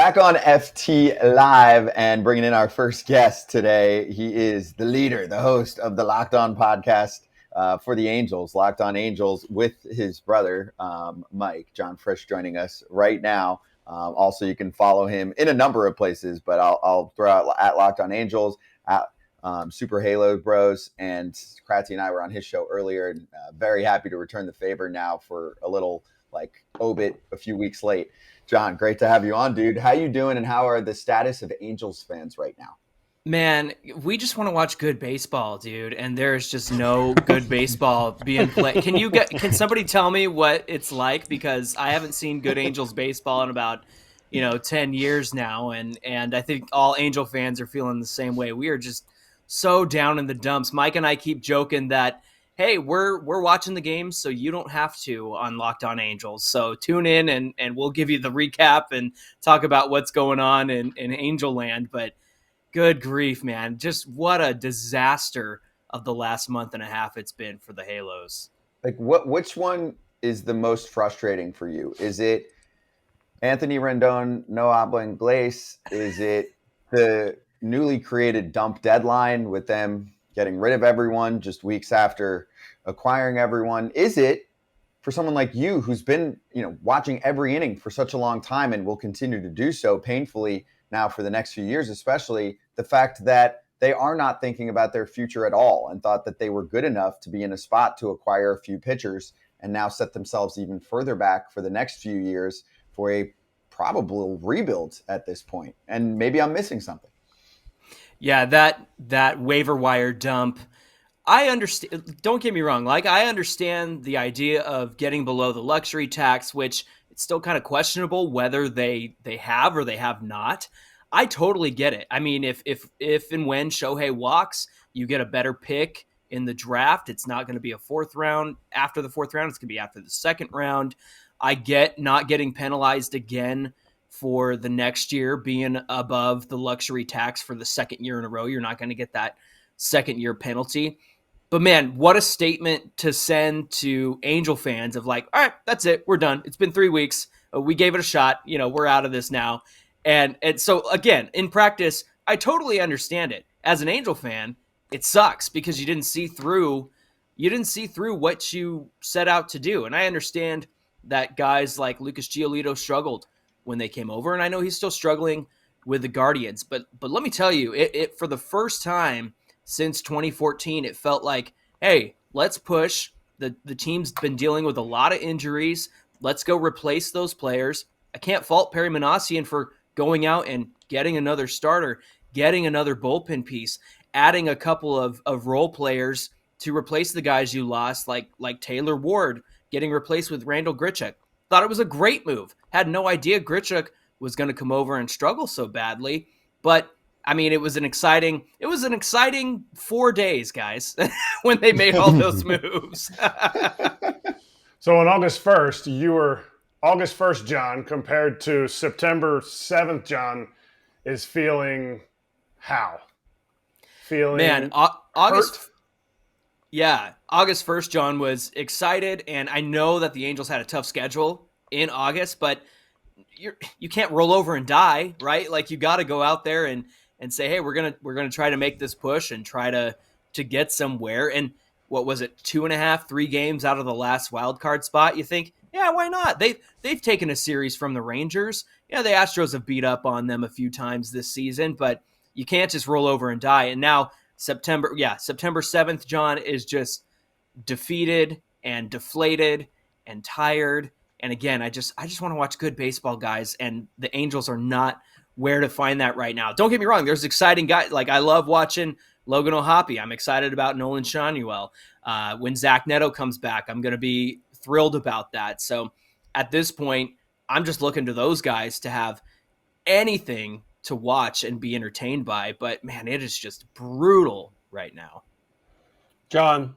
Back on FT Live and bringing in our first guest today. He is the leader, the host of the Locked On podcast for the Angels, Locked On Angels, with his brother, Mike. Jon Frisch joining us right now. Also, you can follow him in a number of places, but I'll throw out at Locked On Angels, at Super Halo Bros, and Kratzy and I were on his show earlier, and very happy to return the favor now for a little obit a few weeks late. Jon, great to have you on, dude. How you doing, and how are the status of Angels fans right now? Man, we just want to watch good baseball, dude, and there's just no good baseball being played. Can somebody tell me what it's like? Because I haven't seen good Angels baseball in about 10 years now, and I think all Angel fans are feeling the same way. We are just so down in the dumps. Mike and I keep joking that, hey, we're watching the games, so you don't have to on Locked On Angels. So tune in, and we'll give you the recap and talk about what's going on in Angel Land. But good grief, man. Just what a disaster of the last month and a half it's been for the Halos. Which one is the most frustrating for you? Is it Anthony Rendon, no habla inglés? Is it the newly created dump deadline with them getting rid of everyone just weeks after acquiring everyone? Is it for someone like you who's been, watching every inning for such a long time and will continue to do so painfully now for the next few years, especially the fact that they are not thinking about their future at all and thought that they were good enough to be in a spot to acquire a few pitchers and now set themselves even further back for the next few years for a probable rebuild at this point? And maybe I'm missing something. Yeah, that waiver wire dump, I understand. Don't get me wrong. I understand the idea of getting below the luxury tax, which it's still kind of questionable whether they have or they have not. I totally get it. I mean, if and when Shohei walks, you get a better pick in the draft. It's not going to be a fourth round. After the fourth round, it's going to be after the second round. I get not getting penalized again for the next year being above the luxury tax for the second year in a row. You're not going to get that second year penalty. But man, what a statement to send to Angel fans of all right, that's it. We're done. It's been 3 weeks. We gave it a shot. We're out of this now. And so again, in practice, I totally understand it. As an Angel fan, it sucks because you didn't see through what you set out to do. And I understand that guys like Lucas Giolito struggled when they came over, and I know he's still struggling with the Guardians. But let me tell you, it for the first time since 2014, it felt like, hey, let's push. The team's been dealing with a lot of injuries. Let's go replace those players. I can't fault Perry Manassian for going out and getting another starter, getting another bullpen piece, adding a couple of role players to replace the guys you lost, like Taylor Ward getting replaced with Randall Grichuk. Thought it was a great move. Had no idea Grichuk was going to come over and struggle so badly. But I mean, it was an exciting 4 days, guys, when they made all those moves. So on August 1st, you were August 1st, Jon, compared to September 7th, Jon, is feeling how? Feeling Man, August. Yeah, August 1st, Jon, was excited, and I know that the Angels had a tough schedule in August, but you can't roll over and die, right? You got to go out there and say, hey, we're gonna try to make this push and try to get somewhere. And what was it, 2.5, 3 games out of the last wild card spot? You think, yeah, why not? They've taken a series from the Rangers. Yeah, the Astros have beat up on them a few times this season, but you can't just roll over and die. And now September 7th, Jon, is just defeated and deflated and tired. And again, I just want to watch good baseball, guys. And the Angels are not where to find that right now. Don't get me wrong. There's exciting guys. I love watching Logan O'Hoppe. I'm excited about Nolan Schanuel. When Zach Neto comes back, I'm going to be thrilled about that. So at this point, I'm just looking to those guys to have anything to watch and be entertained by. But man, it is just brutal right now. Jon,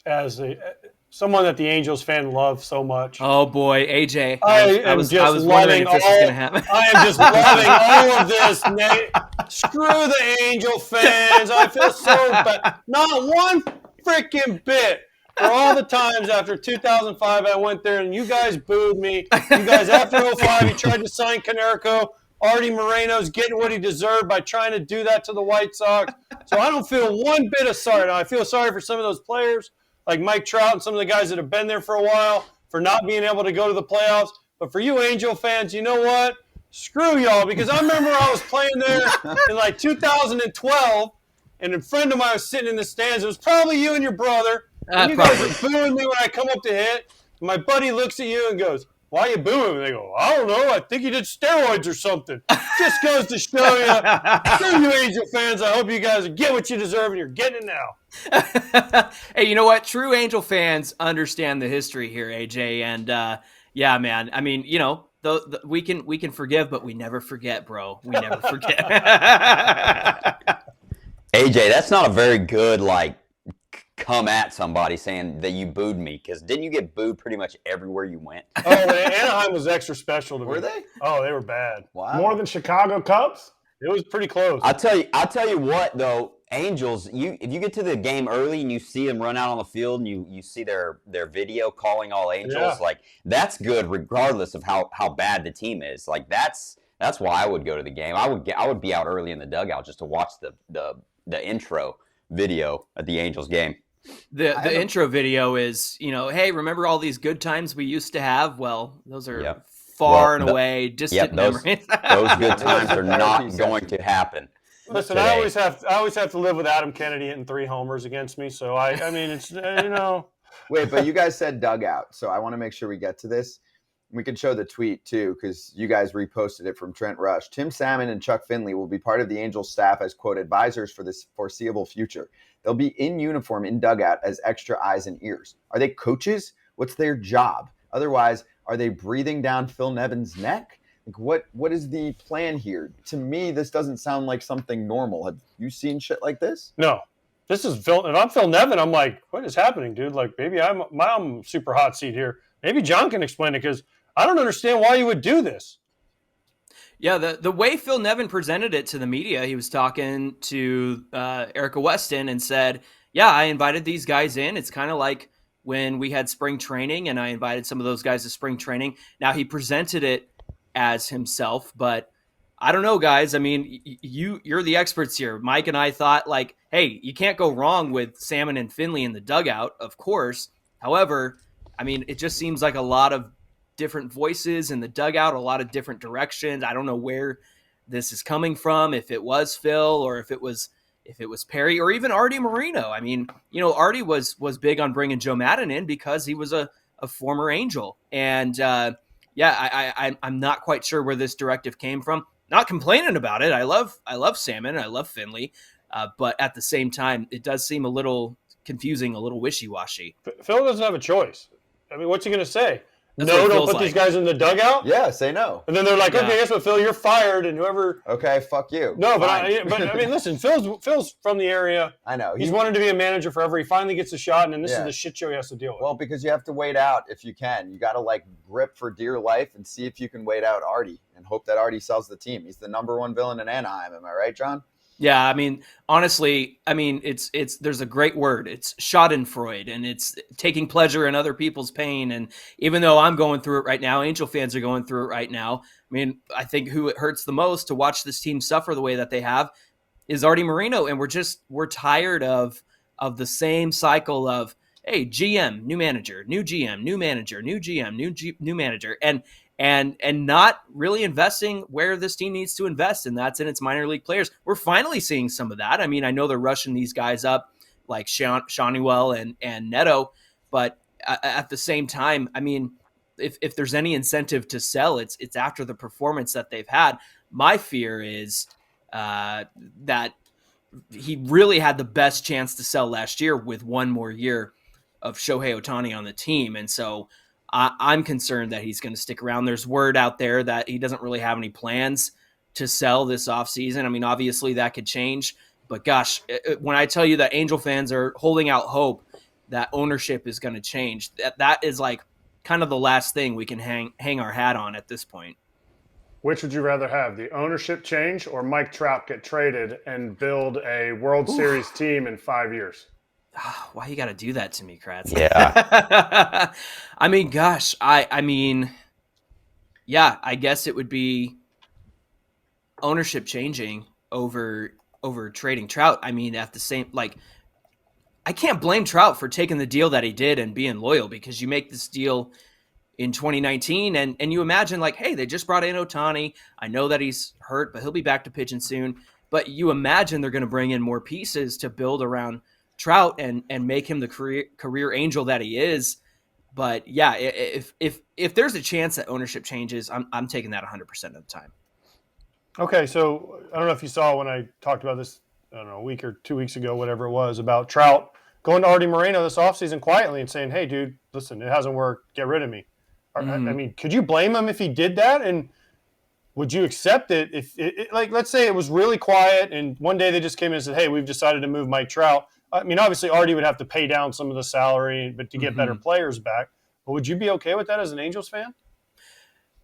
as someone that the Angels fan loves so much. Oh boy, AJ. I was wondering if this was going to happen. I am just loving all of this. Screw the Angel fans. I feel so bad. Not one freaking bit. For all the times after 2005 I went there and you guys booed me. You guys, after 05, you tried to sign Konerko. Artie Moreno's getting what he deserved by trying to do that to the White Sox. So I don't feel one bit of sorry. Now, I feel sorry for some of those players like Mike Trout and some of the guys that have been there for a while for not being able to go to the playoffs. But for you Angel fans, you know what? Screw y'all, because I remember I was playing there in like 2012, and a friend of mine was sitting in the stands. It was probably you and your brother. And you guys are booing me when I come up to hit. My buddy looks at you and goes, "Why are you booing?" And they go, "I don't know. I think you did steroids or something." Just goes to show you. Screw you Angel fans. I hope you guys get what you deserve, and you're getting it now. Hey, you know what? True Angel fans understand the history here, AJ. And yeah, man. I mean, you know, we can forgive, but we never forget, bro. We never forget. AJ, that's not a very good, like, come at somebody saying that you booed me, because didn't you get booed pretty much everywhere you went? Oh, man, Anaheim was extra special to me. Were they? Oh, they were bad. Wow. More than Chicago Cubs? It was pretty close. I'll tell you what though, Angels, if you get to the game early and you see them run out on the field and you see their video calling all Angels, like that's good regardless of how bad the team is. Like that's why I would go to the game. I would be out early in the dugout just to watch the intro video at the Angels game. The intro video is, you know, hey, remember all these good times we used to have? Well, those are far and away distant memories. Those good times are not going to happen. Listen, today. I always have to live with Adam Kennedy hitting 3 homers against me. So I mean, it's you know. Wait, but you guys said dugout, so I want to make sure we get to this. We can show the tweet too, because you guys reposted it from Trent Rush. Tim Salmon and Chuck Finley will be part of the Angels staff as, quote, advisors for this foreseeable future. They'll be in uniform in dugout as extra eyes and ears. Are they coaches? What's their job? Otherwise, are they breathing down Phil Nevin's neck? Like, what is the plan here? To me, this doesn't sound like something normal. Have you seen shit like this? No. This is Phil. If I'm Phil Nevin, I'm like, what is happening, dude? Like, maybe I'm super hot seat here. Maybe John can explain it, because I don't understand why you would do this. Yeah, the way Phil Nevin presented it to the media, he was talking to Erica Weston and said, yeah, I invited these guys in. It's kind of like when we had spring training and I invited some of those guys to spring training. Now, he presented it as himself, but I don't know, guys. I mean, you're the experts here. Mike and I thought, like, hey, you can't go wrong with Salmon and Finley in the dugout, of course. However, I mean, it just seems like a lot of different voices in the dugout, a lot of different directions. I don't know where this is coming from, if it was Phil or if it was Perry or even Artie Moreno. I mean, you know, Artie was big on bringing Joe Maddon in because he was a former Angel. And I'm not quite sure where this directive came from. Not complaining about it. I love Salmon. I love Finley. But at the same time, it does seem a little confusing, a little wishy-washy. Phil doesn't have a choice. I mean, what's he going to say? That's No, don't put these guys in the dugout? Yeah, say no. And then they're like, okay, guess what, Phil, you're fired, and whoever... Okay, fuck you. No, but I mean, listen, Phil's from the area. I know. He's wanted to be a manager forever. He finally gets a shot, and then this is the shit show he has to deal with. Well, because you have to wait out if you can. You got to, like, grip for dear life and see if you can wait out Artie and hope that Artie sells the team. He's the #1 villain in Anaheim. Am I right, John? Yeah, I mean, honestly, I mean, it's there's a great word. It's schadenfreude, and it's taking pleasure in other people's pain. And even though I'm going through it right now, Angel fans are going through it right now. I mean, I think who it hurts the most to watch this team suffer the way that they have is Artie Moreno, and we're tired of the same cycle of, hey, GM, new manager, new GM, new manager, new GM, new manager, and not really investing where this team needs to invest, and that's in its minor league players. We're finally seeing some of that. I mean, I know they're rushing these guys up like Shawniwell and Neto, but at the same time, I mean, if there's any incentive to sell, it's after the performance that they've had. My fear is that he really had the best chance to sell last year with one more year of Shohei Ohtani on the team, and so I'm concerned that he's going to stick around. There's word out there that he doesn't really have any plans to sell this offseason. I mean, obviously that could change, but gosh, when I tell you that Angel fans are holding out hope that ownership is going to change, that is like kind of the last thing we can hang our hat on at this point. Which would you rather have, the ownership change or Mike Trout get traded and build a World Series team in 5 years? Why you got to do that to me, Kratz? Yeah. I mean, gosh, I mean, yeah, I guess it would be ownership changing over trading Trout, I mean, at the same, like, I can't blame Trout for taking the deal that he did and being loyal, because you make this deal in 2019 and you imagine, like, hey, they just brought in Ohtani. I know that he's hurt, but he'll be back to pitching soon. But you imagine they're going to bring in more pieces to build around Trout and make him the career angel that he is. But yeah, if there's a chance that ownership changes, I'm taking that 100% of the time. Okay, so I don't know if you saw when I talked about this, I don't know, a week or 2 weeks ago, whatever it was, about Trout going to Artie Moreno this offseason quietly and saying, hey, dude, listen, it hasn't worked. Get rid of me. I mean, could you blame him if he did that? And would you accept it if, like, let's say it was really quiet and one day they just came in and said, hey, we've decided to move Mike Trout. I mean, obviously, Artie would have to pay down some of the salary, but to get better players back. But would you be okay with that as an Angels fan?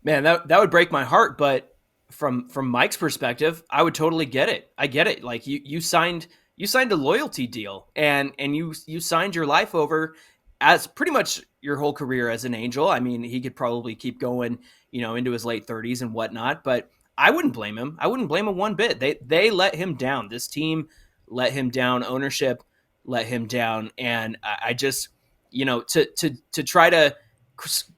Man, that would break my heart. But from Mike's perspective, I would totally get it. I get it. Like, you signed a loyalty deal, and you signed your life over as pretty much your whole career as an Angel. I mean, he could probably keep going, into his late 30s and whatnot, but I wouldn't blame him. I wouldn't blame him one bit. They let him down. This team let him down. Ownership let him down. And I just, to try to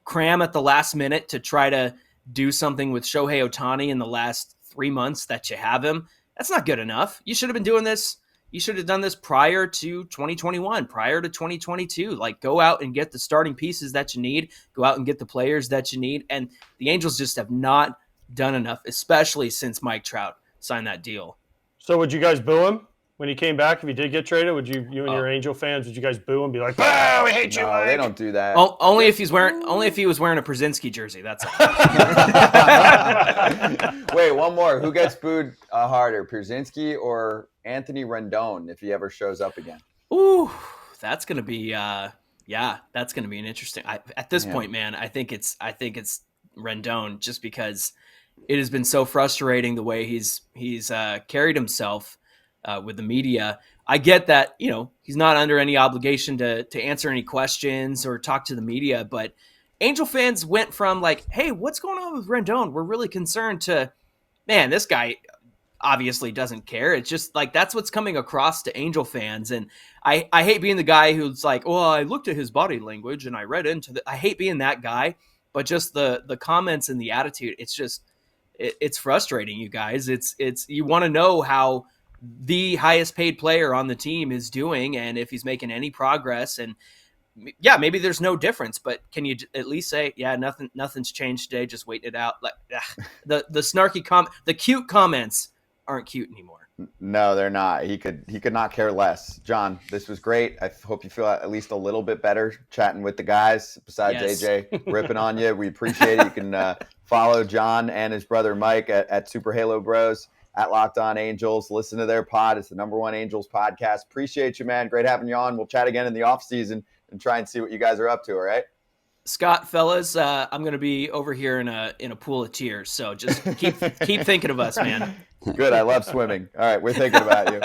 cram at the last minute to try to do something with Shohei Ohtani in the last 3 months that you have him, that's not good enough. You should have been doing this. You should have done this prior to 2021, prior to 2022. Like, go out and get the starting pieces that you need. Go out and get the players that you need. And the Angels just have not done enough, especially since Mike Trout signed that deal. So would you guys boo him when he came back? If he did get traded, would you and your Angel fans, would you guys boo him? Be like, "Bah, we hate you, No, Mike." they don't do that. Only if he was wearing a Brzezinski jersey. That's all. Wait, one more. Who gets booed harder, Pierzynski or Anthony Rendon, if he ever shows up again? Ooh, that's gonna be that's gonna be an interesting. At this point, man, I think it's Rendon, just because it has been so frustrating the way he's carried himself with the media. I get that, he's not under any obligation to answer any questions or talk to the media, but Angel fans went from like, hey, what's going on with Rendon? We're really concerned, to, man, this guy obviously doesn't care. It's just like, that's what's coming across to Angel fans. And I hate being the guy who's like, well, I looked at his body language and I read into I hate being that guy, but just the comments and the attitude, it's just, it's frustrating, you guys. It's you want to know how the highest paid player on the team is doing, and if he's making any progress. And yeah, maybe there's no difference, but can you at least say, yeah, nothing's changed today, just waiting it out? Like, the snarky the cute comments aren't cute anymore. No, they're not. He could not care less. John, this was great. I hope you feel at least a little bit better chatting with the guys, besides AJ ripping on you. We appreciate it. You can follow John and his brother Mike at Super Halo Bros, at Locked On Angels. Listen to their pod. It's the #1 Angels podcast. Appreciate you, man. Great having you on. We'll chat again in the off season and try and see what you guys are up to. All right, Scott, fellas, I'm going to be over here in a pool of tears. So just keep thinking of us, man. Good. I love swimming. All right, we're thinking about you.